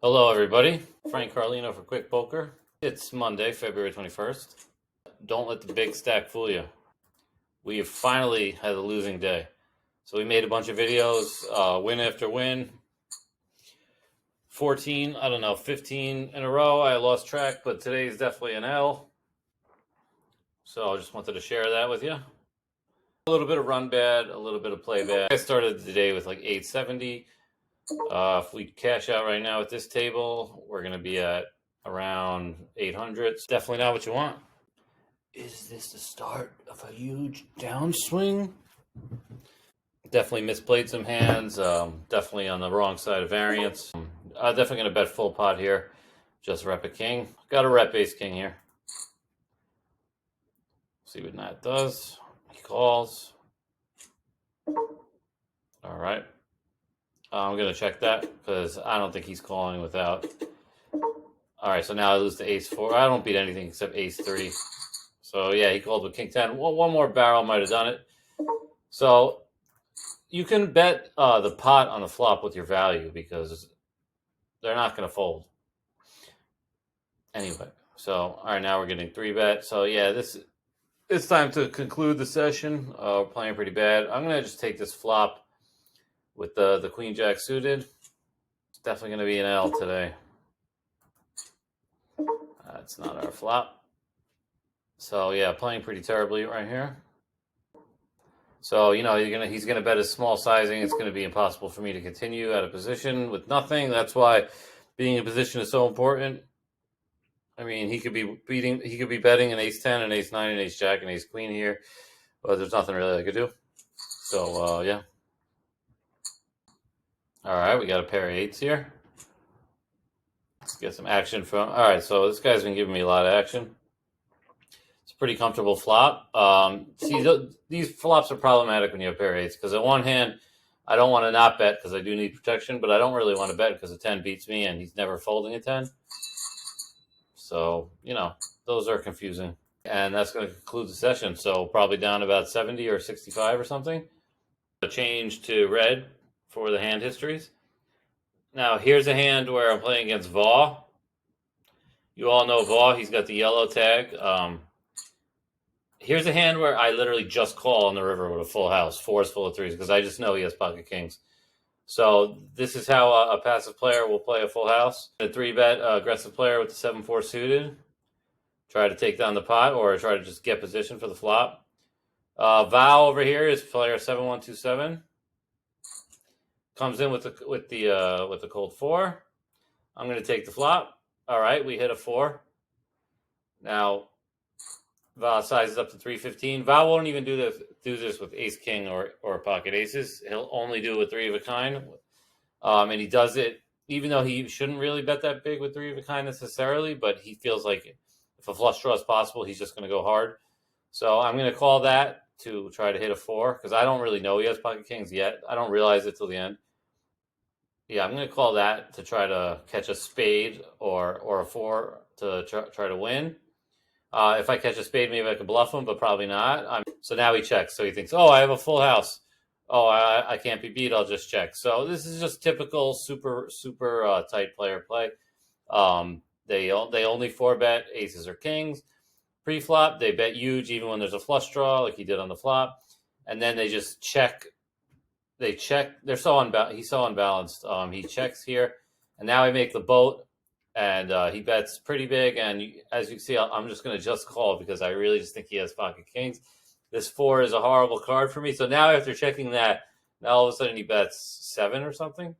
Hello, everybody. Frank Carlino for Quick Poker. It's Monday, February 21st. Don't let the big stack fool you. We have finally had a losing day. So we made a bunch of videos, win after win. 15 in a row. I lost track, but today is definitely an L. So I just wanted to share that with you. A little bit of run bad, a little bit of play bad. I started the day with like 870. If we cash out right now at this table, we're going to be at around 800. It's definitely not what you want. Is this the start of a huge downswing? Definitely misplayed some hands. Definitely on the wrong side of variance. I'm definitely going to bet full pot here. Just rep a king. Got a rep ace king here. See what Nat does. He calls. All right. I'm going to check that because I don't think he's calling without. All right, so now I lose to ace 4. I don't beat anything except ace 3. So, yeah, he called with king 10. One more barrel might have done it. So, you can bet the pot on the flop with your value because they're not going to fold. Anyway, so, all right, now we're getting 3-bet. So, yeah, it's time to conclude the session. We're playing pretty bad. I'm going to just take this flop with the queen jack suited. It's definitely going to be an L today. That's not our flop. So yeah, playing pretty terribly right here. So he's gonna bet his small sizing. It's gonna be impossible for me to continue out of position with nothing. That's why being in position is so important. I mean, he could be betting an ace 10, an ace 9, an ace jack, an ace queen here, but there's nothing really I could do. So yeah. All right, we got a pair of 8s here. Let's get some action from. All right, so this guy's been giving me a lot of action. It's a pretty comfortable flop. These flops are problematic when you have a pair of 8s because on one hand, I don't want to not bet because I do need protection, but I don't really want to bet because a 10 beats me and he's never folding a 10. So, those are confusing. And that's going to conclude the session. So probably down about 70 or 65 or something. A change to red for the hand histories. Now, here's a hand where I'm playing against Vaugh. You all know Vaugh. He's got the yellow tag. Here's a hand where I literally just call on the river with a full house, 4s full of 3s, because I just know he has pocket kings. So this is how a passive player will play a full house. A 3-bet aggressive player with the 7-4 suited. Try to take down the pot or try to just get position for the flop. Val over here is player 7127. Comes in with the cold 4. I'm going to take the flop. All right, we hit a 4. Now Val sizes up to 315. Val won't even do this with ace king or pocket aces. He'll only do it with 3 of a kind. And he does it even though he shouldn't really bet that big with 3 of a kind necessarily, but he feels like if a flush draw is possible, he's just going to go hard. So I'm going to call that to try to hit a 4 because I don't really know he has pocket kings yet. I don't realize it till the end. Yeah, I'm going to call that to try to catch a spade or a 4 to try to win. If I catch a spade, maybe I can bluff him, but probably not. So now he checks. So he thinks, oh, I have a full house. Oh, I can't be beat. I'll just check. So this is just typical super tight player play. They only 4-bet aces or kings. Pre-flop, they bet huge even when there's a flush draw like he did on the flop. And then they just check. They check. They're so he's so unbalanced. He checks here. And now I make the boat. And he bets pretty big. And as you can see, I'm just going to just call because I really just think he has pocket kings. This 4 is a horrible card for me. So now after checking that, now all of a sudden he bets 7 or something.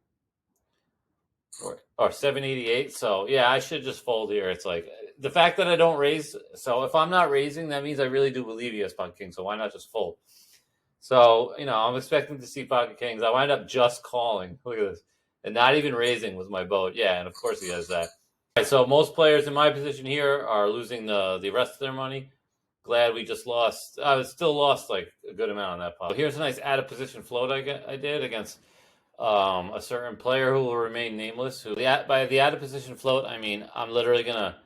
Or 788. So, yeah, I should just fold here. It's like the fact that I don't raise. So if I'm not raising, that means I really do believe he has pocket kings. So why not just fold? So, I'm expecting to see pocket kings. I wind up just calling. Look at this. And not even raising with my boat. Yeah, and of course he has that. So most players in my position here are losing the rest of their money. Glad we just lost. I still lost like a good amount on that pot. Here's a nice out of position float I did against a certain player who will remain nameless. By the out of position float, I mean I'm literally gonna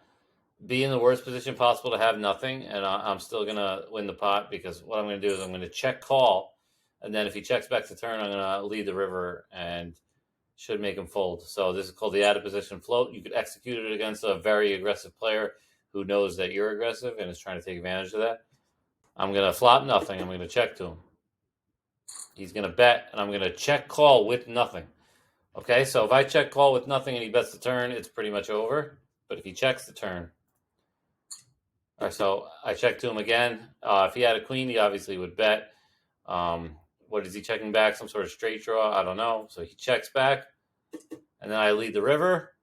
be in the worst position possible to have nothing, and I'm still gonna win the pot because what I'm gonna do is I'm gonna check call, and then if he checks back to turn, I'm gonna lead the river and should make him fold. So this is called the out of position float. You could execute it against a very aggressive player who knows that you're aggressive and is trying to take advantage of that. I'm going to flop nothing. I'm going to check to him. He's going to bet, and I'm going to check call with nothing. Okay, so if I check call with nothing and he bets the turn, it's pretty much over. But if he checks the turn, all right, so I check to him again. If he had a queen, he obviously would bet. What is he checking back? Some sort of straight draw? I don't know. So he checks back, and then I lead the river.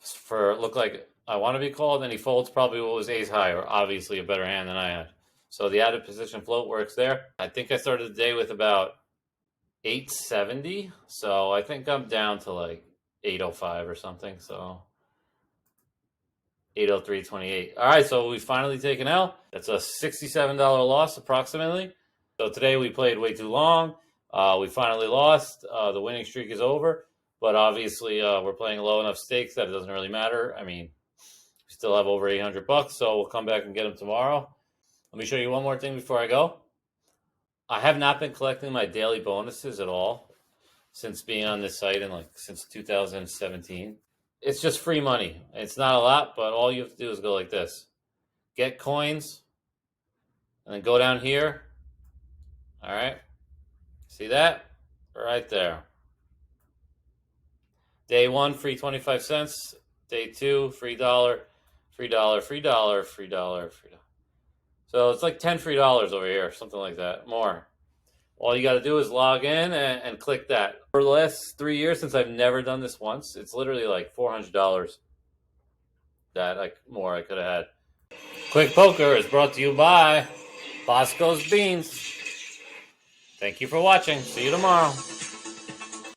For look like I want to be called, and he folds probably what was ace high, or obviously a better hand than I had. So the out of position float works there. I think I started the day with about 870, so I think I'm down to like 805 or something. So 803.28. All right, so we finally taken out. That's a $67 loss approximately. So today we played way too long. We finally lost. The winning streak is over, but obviously we're playing low enough stakes that it doesn't really matter. I mean, we still have over $800, so we'll come back and get them tomorrow. Let me show you one more thing before I go. I have not been collecting my daily bonuses at all since being on this site since 2017. It's just free money. It's not a lot, but all you have to do is go like this. Get coins, and then go down here. All right. See that? Right there. Day 1, free 25 cents. Day 2, free $1, free $1, free $1, free $1, free $1. So it's like 10 free dollars over here, something like that, more. All you got to do is log in and click that. For the last 3 years, since I've never done this once, it's literally like $400 that I could have had. Quick Poker is brought to you by Bosco's Beans. Thank you for watching. See you tomorrow.